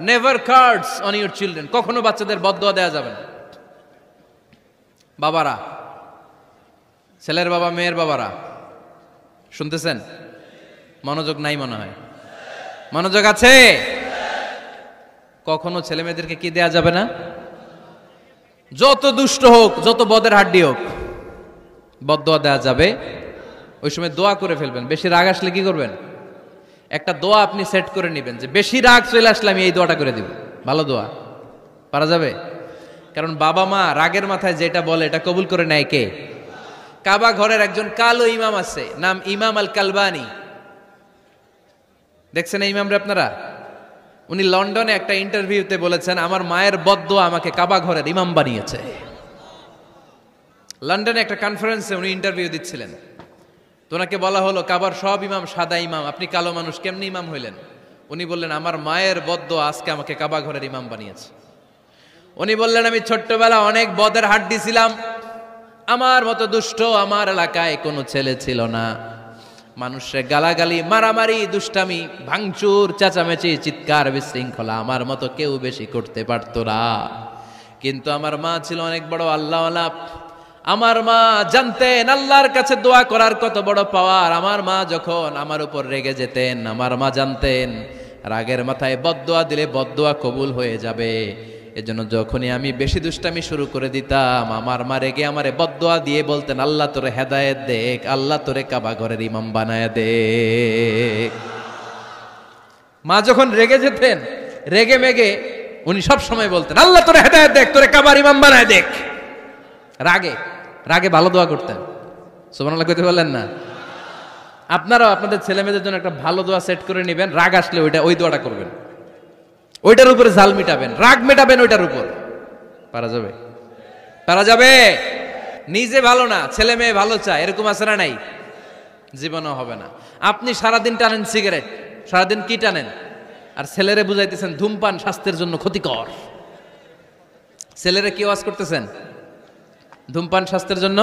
Never cards on your children, কখনো বাচ্চাদের বদদোয়া দেওয়া যাবে না। বাবারা, ছেলের বাবা মেয়ের বাবারা শুনতেছেন? মনোযোগ নাই মনে হয়, মনোযোগ আছে? কখনো ছেলে মেয়েদেরকে কি দেয়া যাবে না? যত দুষ্ট হোক, যত বদের হাড্ডি হোক, বদদোয়া দেওয়া যাবে। ওই সময় দোয়া করে ফেলবেন। বেশি রাগ আসলে কি করবেন? একটা দোয়া আপনি সেট করে নেবেন যে বেশি রাগ চলে আসলে আমি এই দোয়াটা করে দিব। ভালো দোয়া পারা যাবে? কারণ বাবা মা রাগের মাথায় যেটা বলে এটা কবুল করে নেয় কে? কাবা ঘরের একজন কালো ইমাম আছে, নাম ইমাম আল কালবানি। দেখছেন এই ইমামরে আপনারা? উনি লন্ডনে একটা ইন্টারভিউতে বলেছেন, আমার মায়ের বদদোয়া আমাকে কাবা ঘরের ইমাম বানিয়েছে। লন্ডনে একটা কনফারেন্সে উনি ইন্টারভিউ দিচ্ছিলেন। তো ওনাকে বলা হলো, কাবার সব ইমাম সাদা ইমাম, আপনি কালো মানুষ, কেমনি ইমাম হইলেন? উনি বললেন, আমার মায়ের বদদোয়া আজকে আমাকে কাবা ঘরের ইমাম বানিয়েছে। উনি বললেন, আমি ছোট্টবেলা অনেক বদের হাড্ডি ছিলাম, আমার মতো দুষ্ট আমার এলাকায় কোনো ছেলে ছিল না। মানুষের গালাগালি, মারামারি, দুষ্টামি, ভাঙচুর, চেঁচামেচি, চিৎকার, বিশৃঙ্খলা আমার মতো কেউ বেশি করতে পারতো না। কিন্তু আমার মা ছিল অনেক বড় আল্লাহওয়ালা। আমার মা জানতেন আল্লাহর কাছে দোয়া করার কত বড় পাওয়ার। আমার মা যখন আমার উপর রেগে যেতেন, আমার মা জানতেন রাগের মাথায় বদদোয়া দিলে বদদোয়া কবুল হয়ে যাবে। এজন্য যখনই আমি বেশি দুষ্টামি শুরু করে দিতাম, আমার মা রেগে আমারে বদদোয়া দিয়ে বলতেন, আল্লাহ তোরে হেদায়েত দেখ, আল্লাহ তোরে কাবা ঘরের ইমাম বানায় দে। মা যখন রেগে যেতেন, রেগে মেগে উনি সব সময় বলতেন, আল্লাহ তোরে হেদায়েত দেখ, তোরে কাবার ইমাম বানায় দেখ। রাগে রাগে ভালো দোয়া করতেন। সুবহানাল্লাহ কইতে বললেন না? আপনারাও আপনাদের ছেলে মেয়েদের জন্য একটা ভালো দোয়া সেট করে নেবেন। রাগ আসলে ওই দোয়াটা করবেন, ওইটার উপরে জাল মিটাবেন, রাগ মেটাবেন ওইটার উপর। পারা যাবে? পারা যাবে? নিজে ভালো না, ছেলে মেয়ে ভালো চায়, এরকম আছে না নাই? জীবনও হবে না। আপনি সারাদিন টানেন সিগারেট, সারাদিন কি টানেন, আর ছেলেরে বুঝাইতেছেন ধূমপান স্বাস্থ্যের জন্য ক্ষতিকর। ছেলেরে কি ওয়াজ করতেছেন? ধূমপান স্বাস্থ্যের জন্য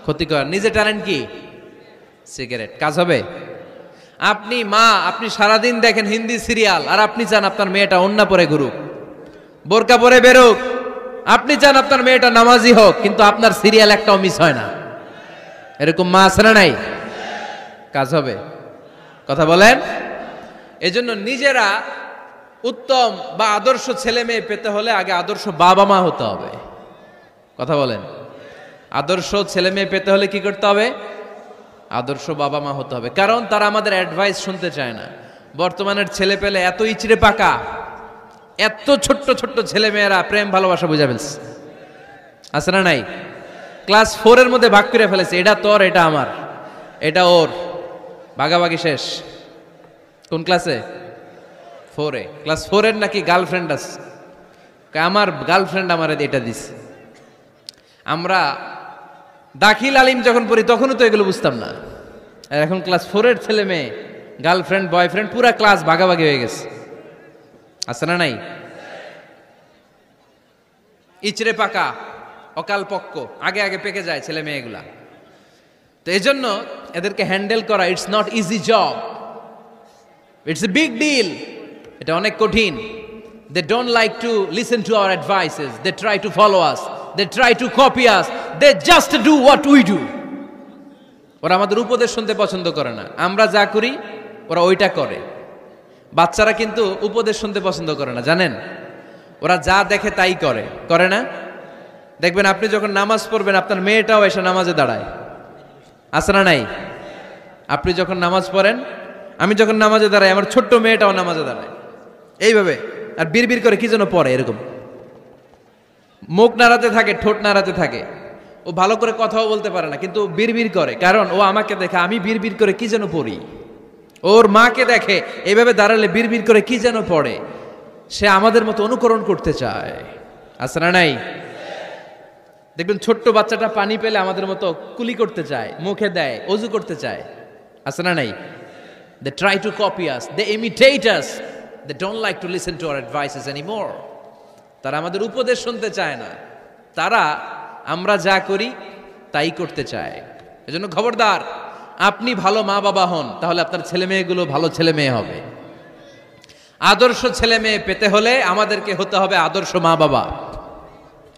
ক্ষতিকর। নিজে টানেন কি? সিগারেট। কাজ হবে? আপনি মা, আপনি সারাদিন দেখেন হিন্দি সিরিয়াল, আর আপনি চান আপনার মেয়েটা ওন্না পরে ঘুরুক, বোরকা পরে বেরোক। আপনি চান আপনার মেয়েটা নামাজি হোক, কিন্তু আপনার সিরিয়াল একটাও মিস হয় না। এরকম মা আছে না নাই? কাজ হবে? কথা বলেন। এজন্য নিজেরা উত্তম বা আদর্শ ছেলে মেয়ে পেতে হলে আগে আদর্শ বাবা মা হতে হবে। কথা বলেন। আদর্শ ছেলে মেয়ে পেতে হলে কি করতে হবে? আদর্শ বাবা মা হতে হবে। কারণ তারা আমাদের অ্যাডভাইস শুনতে চায় না। বর্তমানের ছেলে পেলে এত ইচড়ে পাকা, এত ছোট্ট ছোট্ট ছেলে মেয়েরা প্রেম ভালোবাসা বুঝা ফেলছে, আছে না নাই? ক্লাস 4 এর মধ্যে ভাগ করে ফেলেছে, এটা তোর, এটা আমার, এটা ওর, ভাগাভাগি শেষ। কোন ক্লাসে? 4-এ। ক্লাস 4 এর নাকি গার্লফ্রেন্ড আছে, আমার গার্লফ্রেন্ড আমার এটা দিছে। আমরা দাখিল আলিম যখন পড়ি তখনও তো এগুলো বুঝতাম না। আর এখন ক্লাস 4 এর ছেলে মেয়ে, গার্লফ্রেন্ড বয়ফ্রেন্ড, পুরা ক্লাস ভাগাভাগি হয়ে গেছে, আছে না নাই? ইচড়ে পাকা, অকাল পক্ক, আগে আগে পেকে যায় ছেলে মেয়েগুলা। তো এই জন্য এদেরকে হ্যান্ডেল করা, it's not easy job, it's a big deal. এটা অনেক কঠিন। They don't like to listen to our advices, they try to follow us, they try to copy us, they just do what we do. ওরা আমাদের উপদেশ শুনতে পছন্দ করে না, আমরা যা করি ওরা ওইটা করে। বাচ্চারা কিন্তু উপদেশ শুনতে পছন্দ করে না, জানেন? ওরা যা দেখে তাই করে, করে না? দেখবেন আপনি যখন নামাজ পড়বেন আপনার মেয়েটাও এসে নামাজে দাঁড়ায়, আছে না নাই? আপনি যখন নামাজ পড়েন, আমি যখন নামাজে দাঁড়াই, আমার ছোট্ট মেয়েটাও নামাজে দাঁড়ায় এইভাবে, আর বিড়বিড় করে কি যেন পড়ে, এরকম মুখ নাড়াতে থাকে, ঠোঁট নাড়াতে থাকে। ও ভালো করে কথাও বলতে পারে না, কিন্তু বিড়বিড় করে, কারণ ও আমাকে দেখে আমি বিড়বিড় করে কি যেন পড়ি। ওর মাকে দেখে এইভাবে দাঁড়ালে বিড়বিড় করে কি যেন পড়ে। সে আমাদের মতো অনুকরণ করতে চায়, আছে না নাই? দেখবেন ছোট্ট বাচ্চাটা পানি পেলে আমাদের মতো কুলি করতে চায়, মুখে দেয়, অজু করতে চায়, আছে না নাই? They try to copy us, they imitate us, they don't like to listen to our advices anymore. তারা আমাদের উপদেশ শুনতে চায় না, তারা আমরা যা করি তাই করতে চায়। এজন্য খবরদার, আপনি ভালো মা বাবা হন, তাহলে আপনার ছেলে মেয়েগুলো ভালো ছেলে মেয়ে হবে। আদর্শ ছেলে মেয়ে পেতে হলে আমাদেরকে হতে হবে আদর্শ মা বাবা।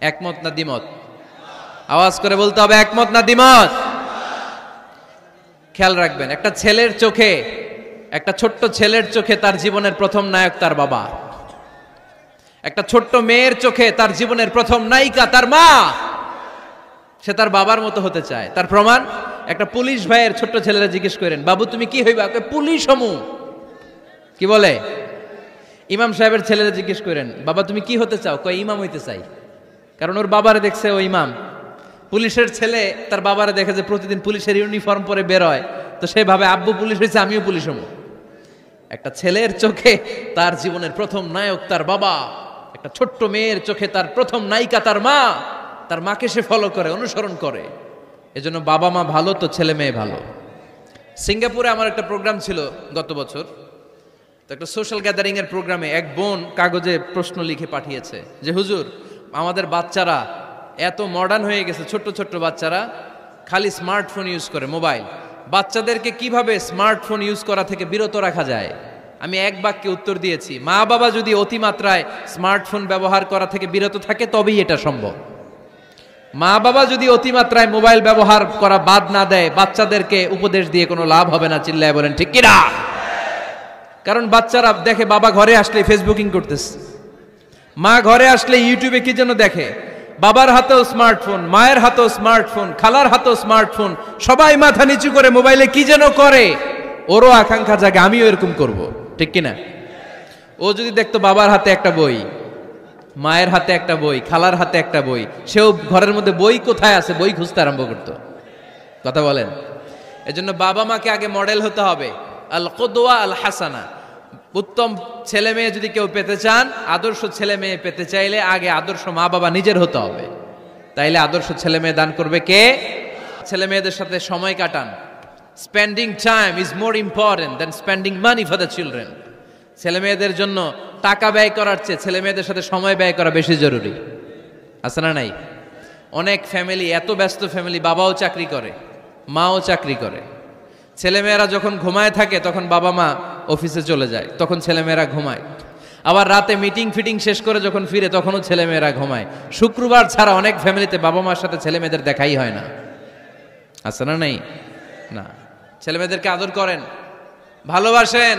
একমত না দ্বিমত? আওয়াজ করে বলতে হবে একমত না দ্বিমত। খেয়াল রাখবেন, একটা ছেলের চোখে, একটা ছোট্ট ছেলের চোখে তার জীবনের প্রথম নায়ক তার বাবা। একটা ছোট্ট মেয়ের চোখে তার জীবনের প্রথম নায়িকা তার মা। সে তার বাবার মতো হতে চায়। তার প্রমাণ, একটা পুলিশ ভাইয়ের ছোট্ট ছেলেরা জিজ্ঞেস করেন, বাবু তুমি কি হইবা? পুলিশ হমু। কি বলে? ইমাম সাহেবের ছেলেরা জিজ্ঞেস করেন, বাবা তুমি কি হতে চাও? কয় ইমাম হইতে চাই। কারণ ওর বাবারে দেখছে ও ইমাম। পুলিশের ছেলে তার বাবারে দেখে যে প্রতিদিন পুলিশের ইউনিফর্ম পরে বের হয়, তো সে ভাবে আব্বু পুলিশ হয়েছে, আমিও পুলিশ হমু। একটা ছেলের চোখে তার জীবনের প্রথম নায়ক তার বাবা, একটা ছোট্ট মেয়ের চোখে তার প্রথম নায়িকা তার মা। তার মাকে সে ফলো করে, অনুসরণ করে। এজন্য বাবা মা ভালো তো ছেলে মেয়ে ভালো। সিঙ্গাপুরে আমার একটা প্রোগ্রাম ছিল গত বছর। তো একটা সোশ্যাল গ্যাদারিং এর প্রোগ্রামে এক বোন কাগজে প্রশ্ন লিখে পাঠিয়েছে যে হুজুর, আমাদের বাচ্চারা এত মডার্ন হয়ে গেছে, ছোট্ট ছোট্ট বাচ্চারা খালি স্মার্টফোন ইউজ করে, মোবাইল। বাচ্চাদেরকে কিভাবে স্মার্টফোন ইউজ করা থেকে বিরত রাখা যায়? আমি এক বাক্যে উত্তর দিয়েছি, মা বাবা যদি অতিমাত্রায় স্মার্টফোন ব্যবহার করা থেকে বিরত থাকে তবেই এটা সম্ভব। মা বাবা যদি অতিমাত্রায় মোবাইল ব্যবহার করা বাদ না দেয়, বাচ্চাদেরকে উপদেশ দিয়ে কোনো লাভ হবে না। চিল্লায় বলেন ঠিক কিনা? কারণ বাচ্চারা দেখে বাবা ঘরে আসলে ফেসবুকিং করতেছে, মা ঘরে আসলে ইউটিউবে কি যেন দেখে। বাবার হাতেও স্মার্টফোন, মায়ের হাতেও স্মার্টফোন, খালার হাতেও স্মার্টফোন, সবাই মাথা নিচু করে মোবাইলে কি যেন করে। ওরও আকাঙ্ক্ষা জাগে আমিও এরকম করব, ঠিক কিনা? ও যদি দেখতো বাবার হাতে একটা বই, মায়ের হাতে একটা বই, খালার হাতে একটা বই, সেও ঘরের মধ্যে বই কোথায় আছে বই খুঁজতে আরম্ভ করতো। কথা বলেন? এজন্য বাবা মাকে আগে মডেল হতে হবে। আল কুদওয়া আল হাসানা। উত্তম ছেলে মেয়ে যদি কেউ পেতে চান, আদর্শ ছেলে মেয়ে পেতে চাইলে আগে আদর্শ মা বাবা নিজের হতে হবে। তাইলে আদর্শ ছেলে মেয়ে দান করবে কে? ছেলে মেয়েদের সাথে সময় কাটান। Spending time is more important than spending money for the children. ছেলে মেয়েদের জন্য টাকা ব্যয় করার চেয়ে ছেলে মেয়েদের সাথে সময় ব্যয় করা বেশি জরুরি। আছে না নাই? অনেক ফ্যামিলি, এত ব্যস্ত ফ্যামিলি, বাবাও চাকরি করে, মাও চাকরি করে। ছেলেমেয়েরা যখন ঘুমায় থাকে তখন বাবা মা অফিসে চলে যায়, তখন ছেলেমেয়েরা ঘুমায়। আবার রাতে মিটিং ফিটিং শেষ করে যখন ফিরে তখনও ছেলেমেয়েরা ঘুমায়। শুক্রবার ছাড়া অনেক ফ্যামিলিতে বাবা মার সাথে ছেলেমেয়েদের দেখাই হয় না। আছে না নাই? না। ছেলেমেয়েদেরকে আদর করেন, ভালোবাসেন,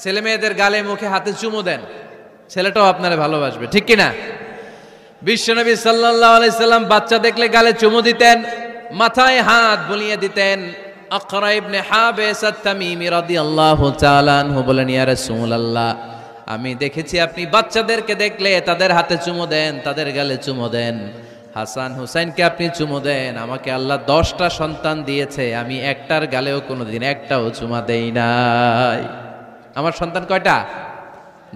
ছেলেমেয়েদের গালে মুখে হাতে চুমু দেন, ছেলেটাও আপনারা ভালোবাসবে, ঠিক কিনা? বিশ্বনবী সাল্লাল্লাহু আলাইহি সাল্লাম বাচ্চা দেখলে গালে চুমু দিতেন, মাথায় হাত বুলিয়ে দিতেন। আকরা ইবনে হাবিস আত-তামিমি রাদিয়াল্লাহু তাআলা আনহু বলেন, ইয়া রাসূলুল্লাহ, আমি দেখেছি আপনি বাচ্চাদেরকে দেখলে তাদের হাতে চুমু দেন, তাদের গালে চুমু দেন। হাসান হুসাইনকে আপনি চুমু দেন। আমাকে আল্লাহ 10টা সন্তান দিয়েছে, আমি একটার গালেও কোনোদিন একটাও চুমা দেই নাই। আমার সন্তান কয়টা?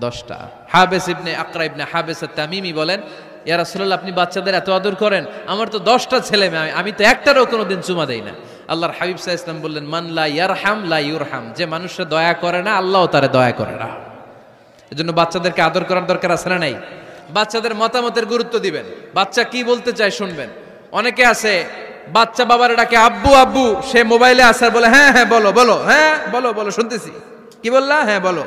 10টা। হাবিস ইবনে আকরা ইবনে হাবিস আত-তামিমি বলেন, ইয়া রাসূলুল্লাহ, আপনি বাচ্চাদের এত আদর করেন, আমার তো 10টা ছেলে মেয়ে, আমি তো একটারও কোনোদিন চুমা দেই না। আল্লাহর হাবিব সাল্লাল্লাহু আলাইহি ওয়াসাল্লাম বললেন, মান লা ইয়ারহাম লা ইউরহাম। যে মানুষে দয়া করে না, আল্লাহও তারে দয়া করে না। এজন্য বাচ্চাদেরকে আদর করার দরকার আছে না নাই? বাচ্চাদের মতামতের গুরুত্ব দিবেন, বাচ্চা কি বলতে চায় শুনবেন। অনেকে আছে বাচ্চা বাবার ডাকে আব্বু আব্বু, সে মোবাইলে আসার বলে হ্যাঁ হ্যাঁ বলো বলো, হ্যাঁ বলো বলো শুনতেছি, কি বললা, হ্যাঁ বলো।